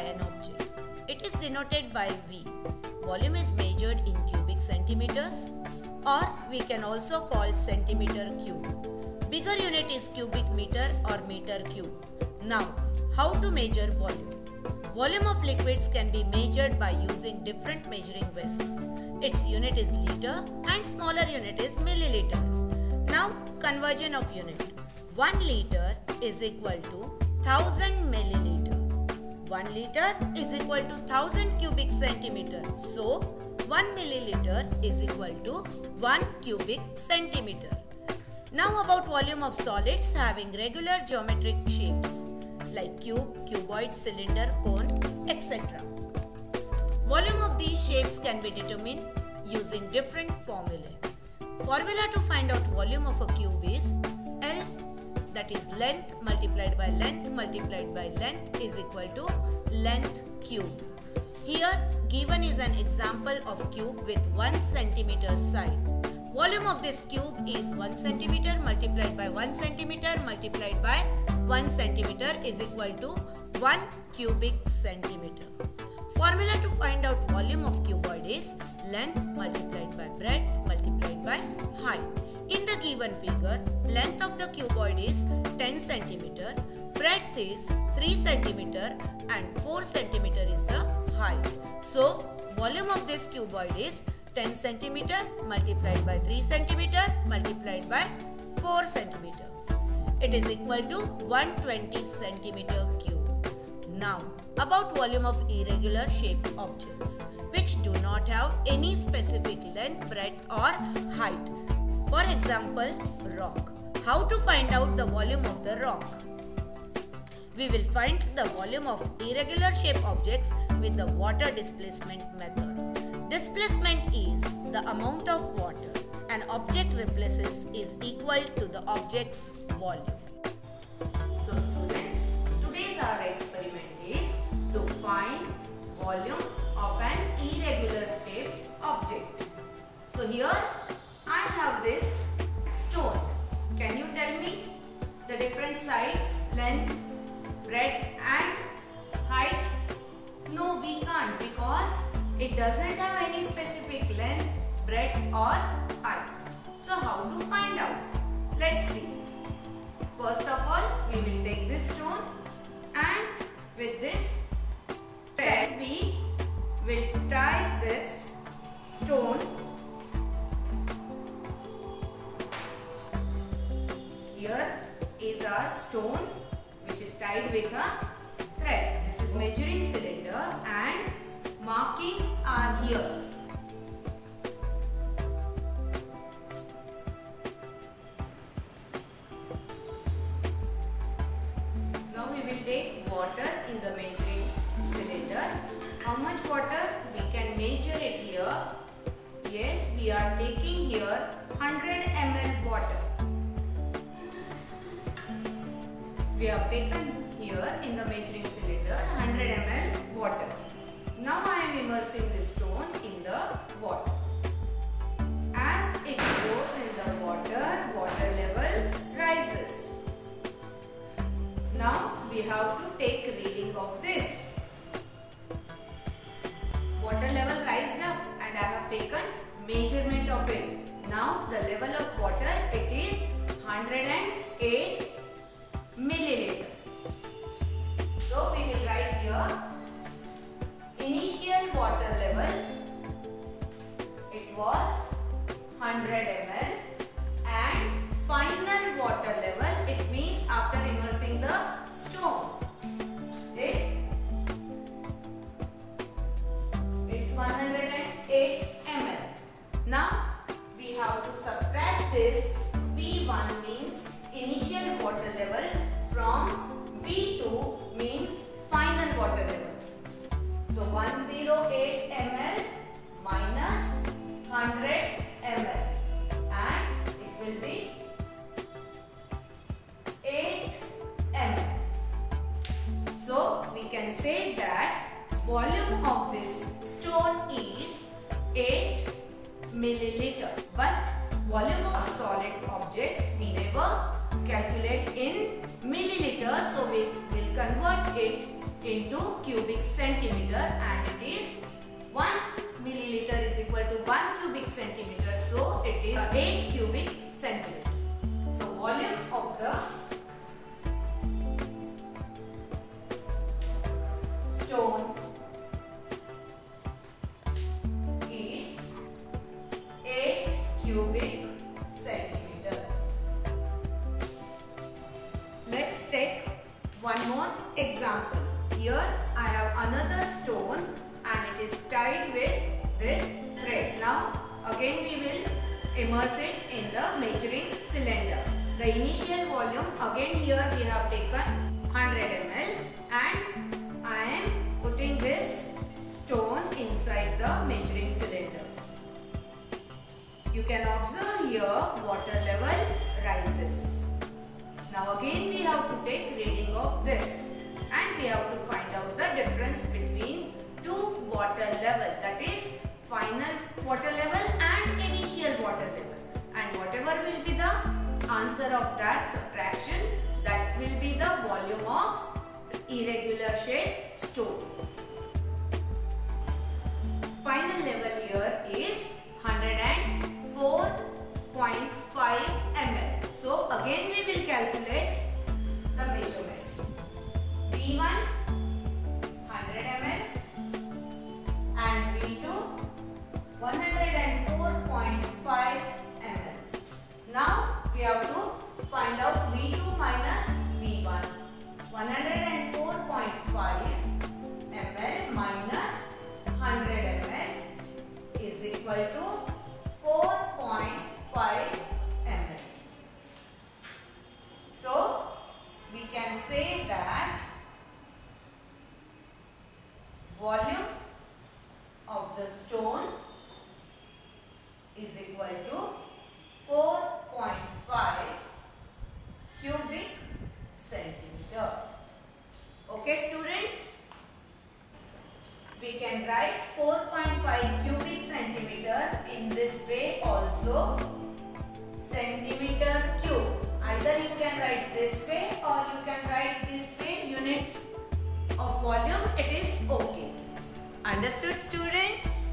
an object. It is denoted by V. Volume is measured in cubic centimeters, or we can also call centimeter cube. Bigger unit is cubic meter or meter cube. Now, how to measure volume? Volume of liquids can be measured by using different measuring vessels. Its unit is liter and smaller unit is milliliter. Now, conversion of unit. 1 liter is equal to 1000 milliliter. 1 liter is equal to 1000 cubic centimeter. So, 1 milliliter is equal to 1 cubic centimeter. Now about volume of solids having regular geometric shapes like cube, cuboid, cylinder, cone, etc. Volume of these shapes can be determined using different formulae. Formula to find out volume of a cube is L, that is length multiplied by length multiplied by length is equal to length cube. Here given is an example of cube with 1 centimeter side. Volume of this cube is 1 centimeter multiplied by 1 centimeter multiplied by 1 centimeter is equal to 1 cubic centimeter. Formula to find out volume of cuboid is length multiplied by breadth multiplied by height. In the given figure, length of the cuboid is 10 centimeter, breadth is 3 centimeter and 4 centimeter is the height. So, volume of this cuboid is 10 centimeter multiplied by 3 centimeter multiplied by 4 centimeter. It is equal to 120 centimeter cube. Now, about volume of irregular shaped objects which do not have any specific length, breadth or height. For example, rock. How to find out the volume of the rock? We will find the volume of irregular shaped objects with the water displacement method. Displacement is the amount of water an object replaces is equal to the object's volume. So students, today's our experiment is to find volume of an irregular shaped object. So here I have this stone. Can you tell me the different sides, length, breadth and height? No, we can't because it doesn't have any specific length, breadth or height. So how to find out? Let's see. First of all, we will take this stone and with this thread we will tie this stone. Here is our stone which is tied with a thread. This is measuring cylinder and markings are here. Now we will take water in the measuring cylinder. How much water? We can measure it here. Yes, we are taking here 100 ml water. We have taken here in the measuring cylinder 100 ml water. Now I am immersing this stone in the water. As it goes in the water, water level rises. Now we have to take reading of this. Water level rised up and I have taken measurement of it. Now the level of water, it is 108 milliliter. So we will write here initial water level, it was 100 ml and final water level, it means after immersing the stone, it's 108 ml. Now we have to subtract this. V1 means initial water level from V2 means final water level. So 108 ml minus 100 ml and it will be 8 ml. So we can say that volume of this stone is 8 milliliter. But volume of solid objects we never calculate in milliliters, so we will convert it into cubic centimeter, and it is 1 milliliter is equal to 1 cubic centimeter. So it is 8 cubic centimeter. So volume of the stone is 8 cubic centimeter. Let's take one more example. Here I have another stone and it is tied with this thread. Now again we will immerse it in the measuring cylinder. The initial volume, again here we have taken 100 ml and I am putting this stone inside the measuring cylinder. You can observe here water level rises. Now again we have to take reading of this and we have to find out the difference between two water level, that is final water level and initial water level, and whatever will be the answer of that subtraction, that will be the volume of irregular shaped stone. Final level here is 104.5 ml. So again we will calculate the measurement. V1 100 ml and V2 104.5 ml. Now we have to find out V2 minus V1. 104.5 ml minus 100 ml is equal to 4.5 ml. So we can say that volume of the stone is equal to 4.5 cubic centimeter. Okay students, we can write 4.5 cubic centimeter in this way also, centimeter cube. Either you can write this way or you can write this way, units of volume, it is okay. Understood students?